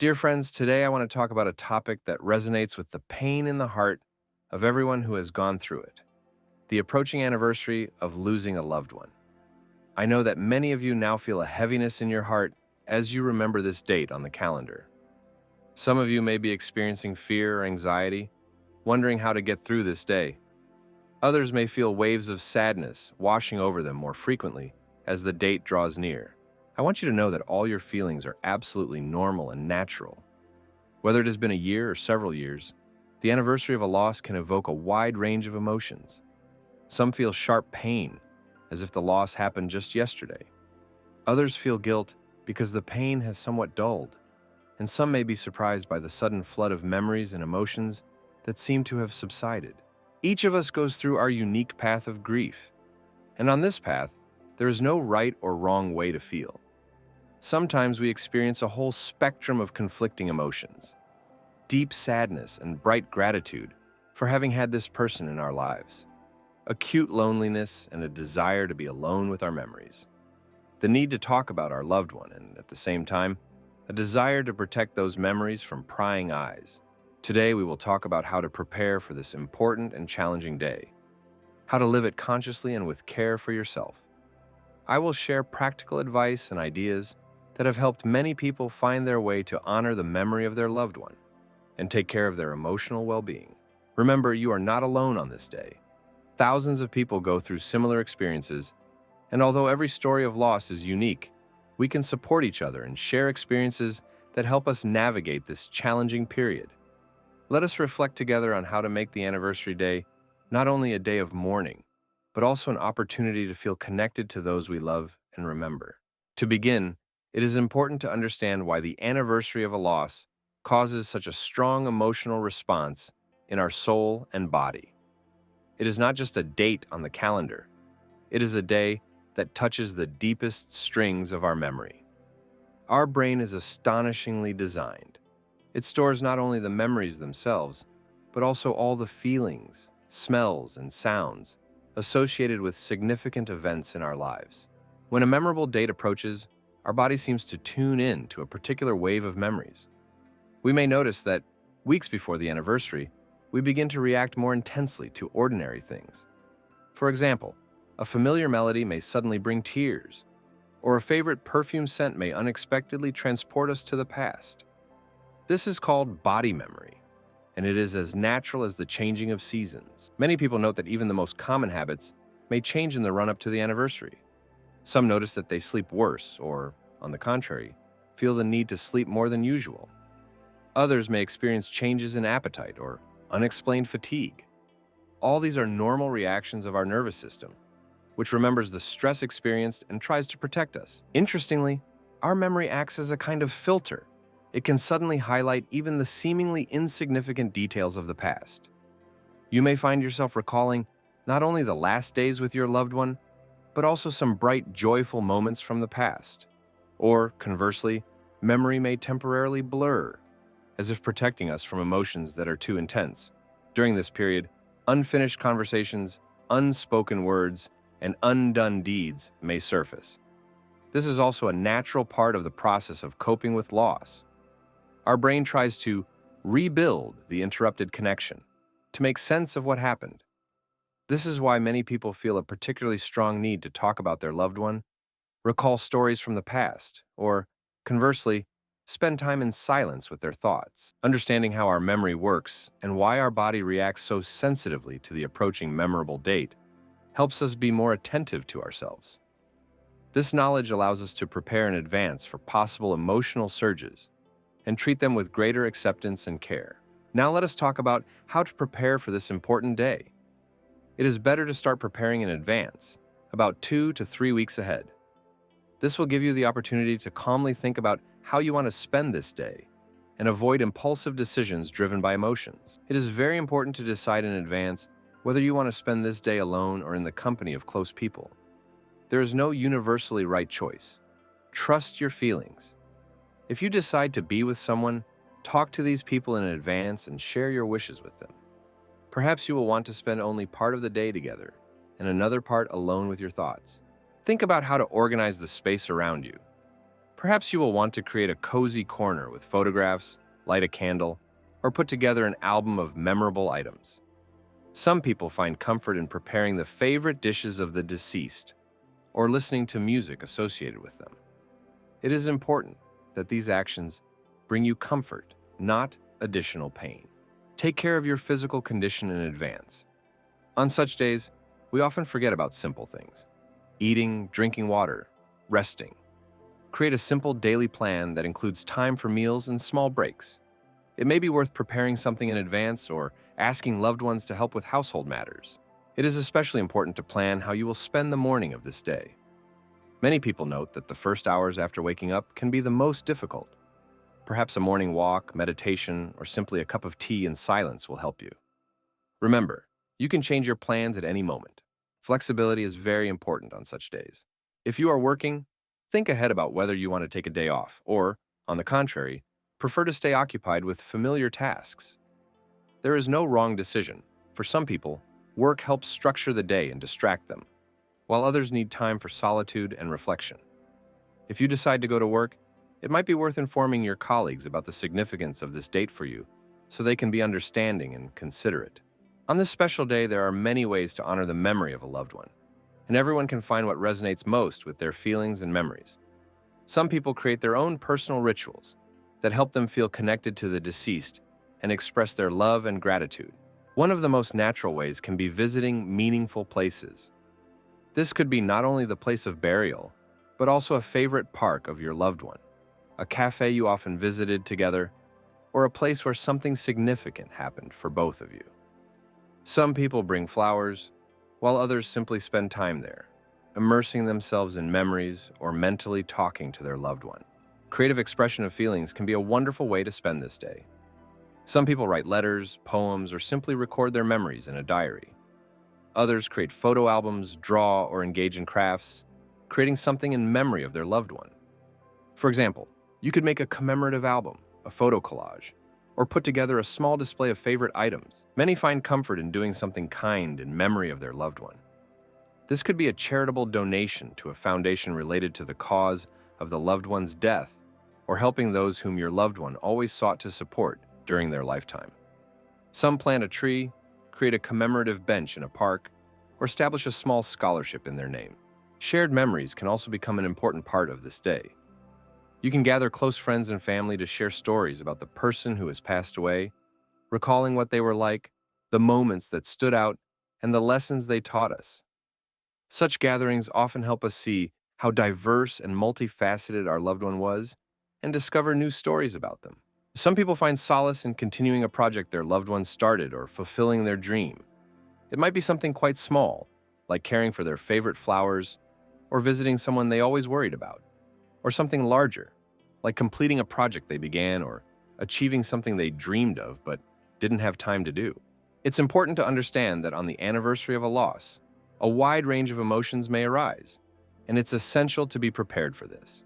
Dear friends, today I want to talk about a topic that resonates with the pain in the heart of everyone who has gone through it: the approaching anniversary of losing a loved one. I know that many of you now feel a heaviness in your heart as you remember this date on the calendar. Some of you may be experiencing fear or anxiety, wondering how to get through this day. Others may feel waves of sadness washing over them more frequently as the date draws near. I want you to know that all your feelings are absolutely normal and natural. Whether it has been a year or several years, the anniversary of a loss can evoke a wide range of emotions. Some feel sharp pain, as if the loss happened just yesterday. Others feel guilt because the pain has somewhat dulled, and some may be surprised by the sudden flood of memories and emotions that seem to have subsided. Each of us goes through our unique path of grief, and on this path, there is no right or wrong way to feel. Sometimes we experience a whole spectrum of conflicting emotions: deep sadness and bright gratitude for having had this person in our lives, acute loneliness and a desire to be alone with our memories, the need to talk about our loved one, and at the same time, a desire to protect those memories from prying eyes. Today, we will talk about how to prepare for this important and challenging day, how to live it consciously and with care for yourself. I will share practical advice and ideas that have helped many people find their way to honor the memory of their loved one and take care of their emotional well-being. Remember, you are not alone on this day. Thousands of people go through similar experiences, and although every story of loss is unique, we can support each other and share experiences that help us navigate this challenging period. Let us reflect together on how to make the anniversary day not only a day of mourning, but also an opportunity to feel connected to those we love and remember. To begin, it is important to understand why the anniversary of a loss causes such a strong emotional response in our soul and body. It is not just a date on the calendar. It is a day that touches the deepest strings of our memory. Our brain is astonishingly designed. It stores not only the memories themselves, but also all the feelings, smells, and sounds associated with significant events in our lives. When a memorable date approaches, our body seems to tune in to a particular wave of memories. We may notice that weeks before the anniversary, we begin to react more intensely to ordinary things. For example, a familiar melody may suddenly bring tears, or a favorite perfume scent may unexpectedly transport us to the past. This is called body memory, and it is as natural as the changing of seasons. Many people note that even the most common habits may change in the run-up to the anniversary. Some notice that they sleep worse, or, on the contrary, feel the need to sleep more than usual. Others may experience changes in appetite or unexplained fatigue. All these are normal reactions of our nervous system, which remembers the stress experienced and tries to protect us. Interestingly, our memory acts as a kind of filter. It can suddenly highlight even the seemingly insignificant details of the past. You may find yourself recalling not only the last days with your loved one, but also some bright, joyful moments from the past. Or, conversely, memory may temporarily blur, as if protecting us from emotions that are too intense. During this period, unfinished conversations, unspoken words, and undone deeds may surface. This is also a natural part of the process of coping with loss. Our brain tries to rebuild the interrupted connection, to make sense of what happened. This is why many people feel a particularly strong need to talk about their loved one, recall stories from the past, or, conversely, spend time in silence with their thoughts. Understanding how our memory works and why our body reacts so sensitively to the approaching memorable date helps us be more attentive to ourselves. This knowledge allows us to prepare in advance for possible emotional surges and treat them with greater acceptance and care. Now let us talk about how to prepare for this important day. It is better to start preparing in advance, about 2 to 3 weeks ahead. This will give you the opportunity to calmly think about how you want to spend this day and avoid impulsive decisions driven by emotions. It is very important to decide in advance whether you want to spend this day alone or in the company of close people. There is no universally right choice. Trust your feelings. If you decide to be with someone, talk to these people in advance and share your wishes with them. Perhaps you will want to spend only part of the day together and another part alone with your thoughts. Think about how to organize the space around you. Perhaps you will want to create a cozy corner with photographs, light a candle, or put together an album of memorable items. Some people find comfort in preparing the favorite dishes of the deceased or listening to music associated with them. It is important that these actions bring you comfort, not additional pain. Take care of your physical condition in advance. On such days, we often forget about simple things: eating, drinking water, resting. Create a simple daily plan that includes time for meals and small breaks. It may be worth preparing something in advance or asking loved ones to help with household matters. It is especially important to plan how you will spend the morning of this day. Many people note that the first hours after waking up can be the most difficult. Perhaps a morning walk, meditation, or simply a cup of tea in silence will help you. Remember, you can change your plans at any moment. Flexibility is very important on such days. If you are working, think ahead about whether you want to take a day off or, on the contrary, prefer to stay occupied with familiar tasks. There is no wrong decision. For some people, work helps structure the day and distract them, while others need time for solitude and reflection. If you decide to go to work, it might be worth informing your colleagues about the significance of this date for you so they can be understanding and considerate. On this special day, there are many ways to honor the memory of a loved one, and everyone can find what resonates most with their feelings and memories. Some people create their own personal rituals that help them feel connected to the deceased and express their love and gratitude. One of the most natural ways can be visiting meaningful places. This could be not only the place of burial, but also a favorite park of your loved one, a cafe you often visited together, or a place where something significant happened for both of you. Some people bring flowers, while others simply spend time there, immersing themselves in memories or mentally talking to their loved one. Creative expression of feelings can be a wonderful way to spend this day. Some people write letters, poems, or simply record their memories in a diary. Others create photo albums, draw, or engage in crafts, creating something in memory of their loved one. For example, you could make a commemorative album, a photo collage, or put together a small display of favorite items. Many find comfort in doing something kind in memory of their loved one. This could be a charitable donation to a foundation related to the cause of the loved one's death, or helping those whom your loved one always sought to support during their lifetime. Some plant a tree, create a commemorative bench in a park, or establish a small scholarship in their name. Shared memories can also become an important part of this day. You can gather close friends and family to share stories about the person who has passed away, recalling what they were like, the moments that stood out, and the lessons they taught us. Such gatherings often help us see how diverse and multifaceted our loved one was and discover new stories about them. Some people find solace in continuing a project their loved one started or fulfilling their dream. It might be something quite small, like caring for their favorite flowers or visiting someone they always worried about, or something larger, like completing a project they began or achieving something they dreamed of but didn't have time to do. It's important to understand that on the anniversary of a loss, a wide range of emotions may arise, and it's essential to be prepared for this.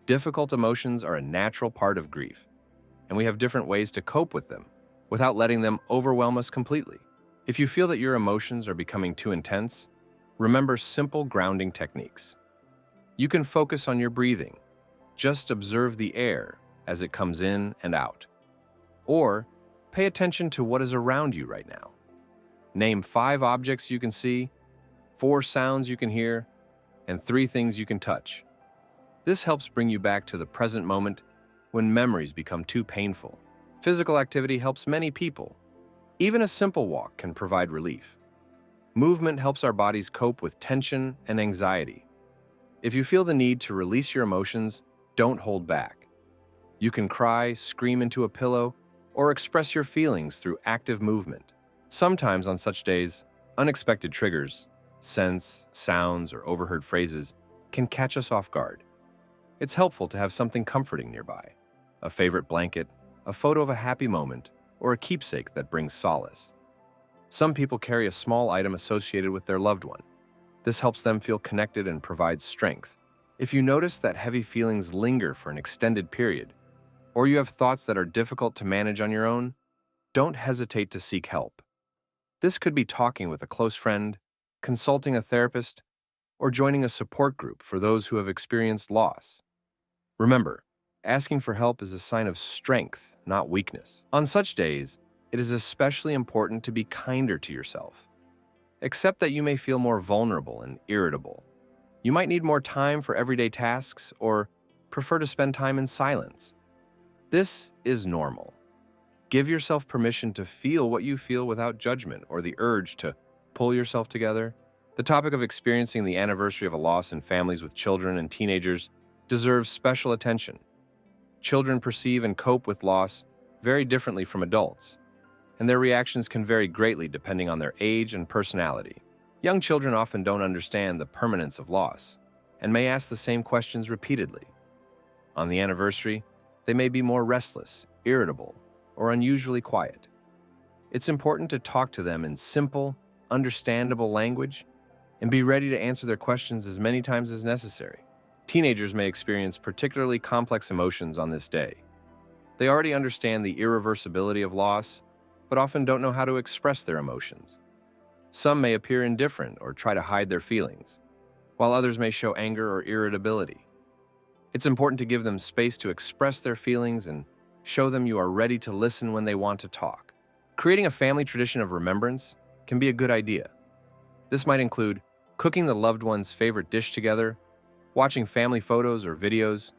Difficult emotions are a natural part of grief, and we have different ways to cope with them without letting them overwhelm us completely. If you feel that your emotions are becoming too intense, remember simple grounding techniques. You can focus on your breathing. Just observe the air as it comes in and out. Or pay attention to what is around you right now. Name 5 objects you can see, 4 sounds you can hear, and 3 things you can touch. This helps bring you back to the present moment when memories become too painful. Physical activity helps many people. Even a simple walk can provide relief. Movement helps our bodies cope with tension and anxiety. If you feel the need to release your emotions, don't hold back. You can cry, scream into a pillow, or express your feelings through active movement. Sometimes on such days, unexpected triggers, scents, sounds, or overheard phrases can catch us off guard. It's helpful to have something comforting nearby, a favorite blanket, a photo of a happy moment, or a keepsake that brings solace. Some people carry a small item associated with their loved one. This helps them feel connected and provides strength. If you notice that heavy feelings linger for an extended period, or you have thoughts that are difficult to manage on your own, don't hesitate to seek help. This could be talking with a close friend, consulting a therapist, or joining a support group for those who have experienced loss. Remember, asking for help is a sign of strength, not weakness. On such days, it is especially important to be kinder to yourself. Accept that you may feel more vulnerable and irritable. You might need more time for everyday tasks or prefer to spend time in silence. This is normal. Give yourself permission to feel what you feel without judgment or the urge to pull yourself together. The topic of experiencing the anniversary of a loss in families with children and teenagers deserves special attention. Children perceive and cope with loss very differently from adults, and their reactions can vary greatly depending on their age and personality. Young children often don't understand the permanence of loss and may ask the same questions repeatedly. On the anniversary, they may be more restless, irritable, or unusually quiet. It's important to talk to them in simple, understandable language and be ready to answer their questions as many times as necessary. Teenagers may experience particularly complex emotions on this day. They already understand the irreversibility of loss, but often don't know how to express their emotions. Some may appear indifferent or try to hide their feelings, while others may show anger or irritability. It's important to give them space to express their feelings and show them you are ready to listen when they want to talk. Creating a family tradition of remembrance can be a good idea. This might include cooking the loved one's favorite dish together, watching family photos or videos,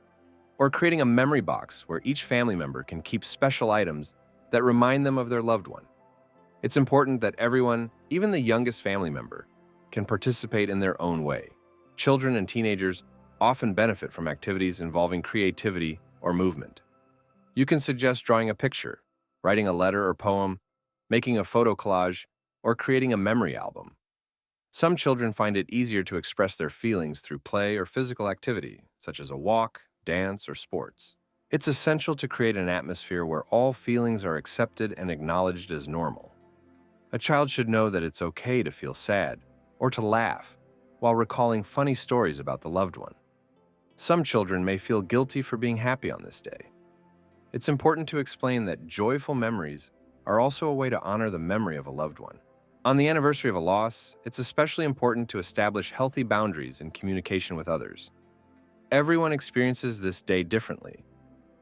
or creating a memory box where each family member can keep special items that remind them of their loved one. It's important that everyone, even the youngest family member, can participate in their own way. Children and teenagers often benefit from activities involving creativity or movement. You can suggest drawing a picture, writing a letter or poem, making a photo collage, or creating a memory album. Some children find it easier to express their feelings through play or physical activity, such as a walk, dance, or sports. It's essential to create an atmosphere where all feelings are accepted and acknowledged as normal. A child should know that it's okay to feel sad or to laugh while recalling funny stories about the loved one. Some children may feel guilty for being happy on this day. It's important to explain that joyful memories are also a way to honor the memory of a loved one. On the anniversary of a loss, it's especially important to establish healthy boundaries in communication with others. Everyone experiences this day differently,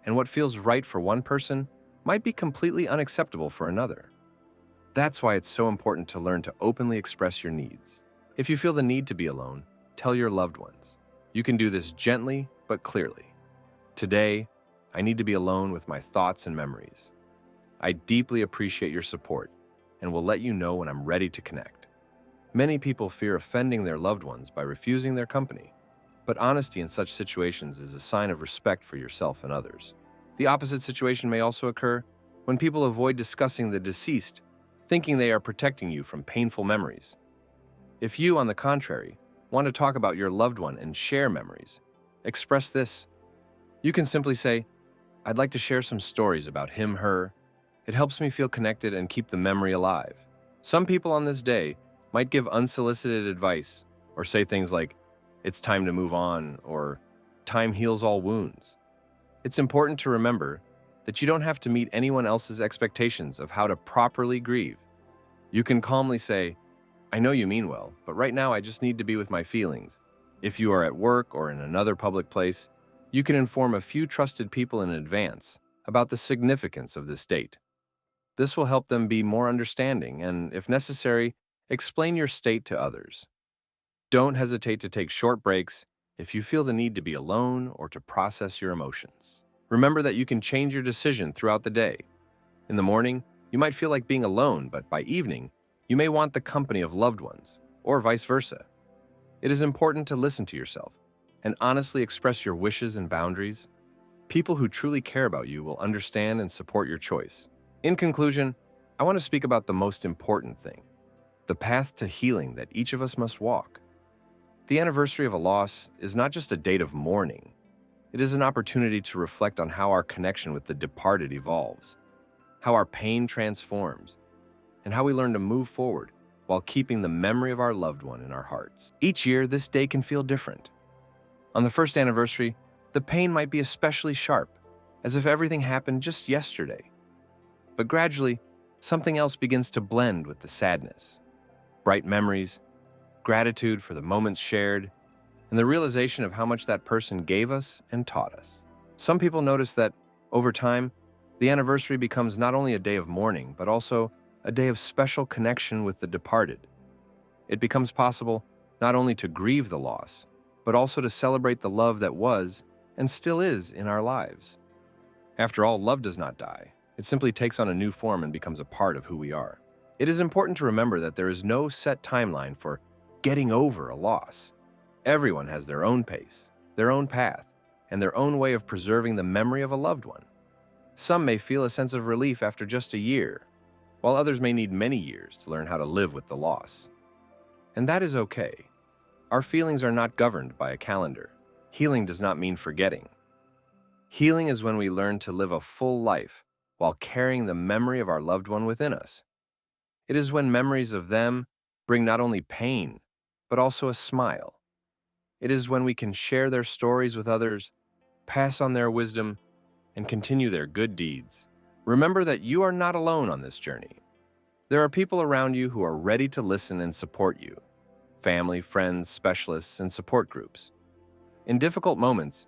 and what feels right for one person might be completely unacceptable for another. That's why it's so important to learn to openly express your needs. If you feel the need to be alone, tell your loved ones. You can do this gently but clearly. Today, I need to be alone with my thoughts and memories. I deeply appreciate your support and will let you know when I'm ready to connect. Many people fear offending their loved ones by refusing their company, but honesty in such situations is a sign of respect for yourself and others. The opposite situation may also occur when people avoid discussing the deceased, thinking they are protecting you from painful memories. If you, on the contrary, want to talk about your loved one and share memories, express this. You can simply say, "I'd like to share some stories about him, her. It helps me feel connected and keep the memory alive." Some people on this day might give unsolicited advice or say things like, "It's time to move on," or "Time heals all wounds." It's important to remember that you don't have to meet anyone else's expectations of how to properly grieve. You can calmly say, "I know you mean well, but right now I just need to be with my feelings." If you are at work or in another public place, you can inform a few trusted people in advance about the significance of this date. This will help them be more understanding and, if necessary, explain your state to others. Don't hesitate to take short breaks if you feel the need to be alone or to process your emotions. Remember that you can change your decision throughout the day. In the morning, you might feel like being alone, but by evening, you may want the company of loved ones, or vice versa. It is important to listen to yourself and honestly express your wishes and boundaries. People who truly care about you will understand and support your choice. In conclusion, I want to speak about the most important thing, the path to healing that each of us must walk. The anniversary of a loss is not just a date of mourning. It is an opportunity to reflect on how our connection with the departed evolves, how our pain transforms, and how we learn to move forward while keeping the memory of our loved one in our hearts. Each year, this day can feel different. On the first anniversary, the pain might be especially sharp, as if everything happened just yesterday. But gradually, something else begins to blend with the sadness. Bright memories, gratitude for the moments shared, and the realization of how much that person gave us and taught us. Some people notice that, over time, the anniversary becomes not only a day of mourning, but also a day of special connection with the departed. It becomes possible not only to grieve the loss, but also to celebrate the love that was and still is in our lives. After all, love does not die. It simply takes on a new form and becomes a part of who we are. It is important to remember that there is no set timeline for getting over a loss. Everyone has their own pace, their own path, and their own way of preserving the memory of a loved one. Some may feel a sense of relief after just a year, while others may need many years to learn how to live with the loss. And that is okay. Our feelings are not governed by a calendar. Healing does not mean forgetting. Healing is when we learn to live a full life while carrying the memory of our loved one within us. It is when memories of them bring not only pain, but also a smile. It is when we can share their stories with others, pass on their wisdom, and continue their good deeds. Remember that you are not alone on this journey. There are people around you who are ready to listen and support you: family, friends, specialists, and support groups. In difficult moments,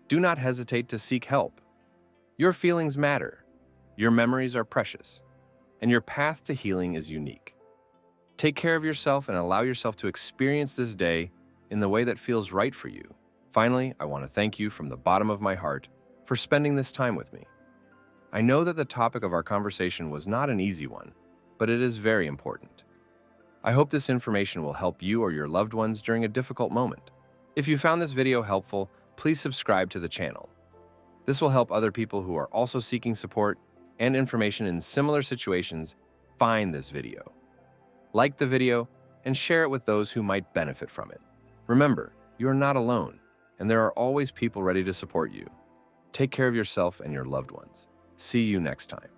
do not hesitate to seek help. Your feelings matter, your memories are precious, and your path to healing is unique. Take care of yourself and allow yourself to experience this day in the way that feels right for you. Finally, I want to thank you from the bottom of my heart for spending this time with me. I know that the topic of our conversation was not an easy one, but it is very important. I hope this information will help you or your loved ones during a difficult moment. If you found this video helpful, please subscribe to the channel. This will help other people who are also seeking support and information in similar situations find this video. Like the video and share it with those who might benefit from it. Remember, you are not alone, and there are always people ready to support you. Take care of yourself and your loved ones. See you next time.